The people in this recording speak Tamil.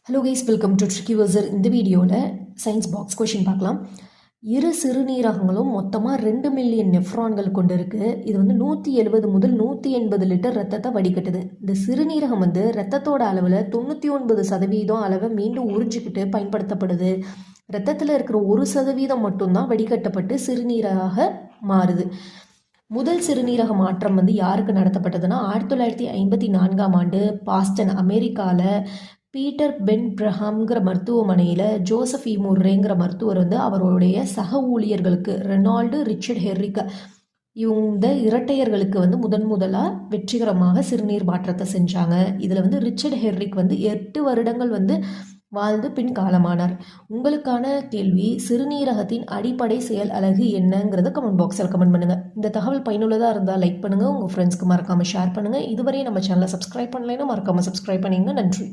Hello guys, welcome to tricky வர்சர். இந்த வீடியோவில் சயின்ஸ் பாக்ஸ் கொஷின் பார்க்கலாம். இரு சிறுநீரகங்களும் மொத்தமாக 2 மில்லியன் நெஃப்ரான்கள் கொண்டு இருக்குது. இது வந்து 170 முதல் 180 லிட்டர் ரத்தத்தை வடிகட்டுது. இந்த சிறுநீரகம் வந்து ரத்தத்தோட அளவில் 99% அளவை மீண்டும் உறிஞ்சிக்கிட்டு பயன்படுத்தப்படுது. ரத்தத்தில் இருக்கிற 1% மட்டும்தான் வடிகட்டப்பட்டு சிறுநீராக மாறுது. முதல் சிறுநீரக மாற்றம் வந்து யாருக்கு நடத்தப்பட்டதுன்னா 1954ஆம் ஆண்டு பாஸ்டன் அமெரிக்காவில் பீட்டர் பென் பிரஹாம்ங்கிற மருத்துவமனையில் ஜோசப் முர்ரேங்கிற மருத்துவர் வந்து அவருடைய சக ஊழியர்களுக்கு ரெனால்டு ரிச்சர்ட் ஹெர்ரிக் இந்த இரட்டையர்களுக்கு வந்து முதலாக வெற்றிகரமாக சிறுநீர் மாற்றத்தை செஞ்சாங்க. இதில் வந்து ரிச்சர்ட் ஹெர்ரிக் வந்து 8 வருடங்கள் வந்து வாழ்ந்து பின் காலமானார். உங்களுக்கான கேள்வி, சிறுநீரகத்தின் அடிப்படை செயல் அலகு என்னங்கிறத கமெண்ட் பாக்ஸில் கமெண்ட் பண்ணுங்கள். இந்த தகவல் பயனுள்ளதாக இருந்தால் லைக் பண்ணுங்கள், உங்கள் ஃப்ரெண்ட்ஸ்க்கு மறக்காமல் ஷேர் பண்ணுங்கள். இதுவரை நம்ம சேனலை சப்ஸ்கிரைப் பண்ணலைன்னா மறக்காமல் சப்ஸ்கிரைப் பண்ணிங்க. நன்றி.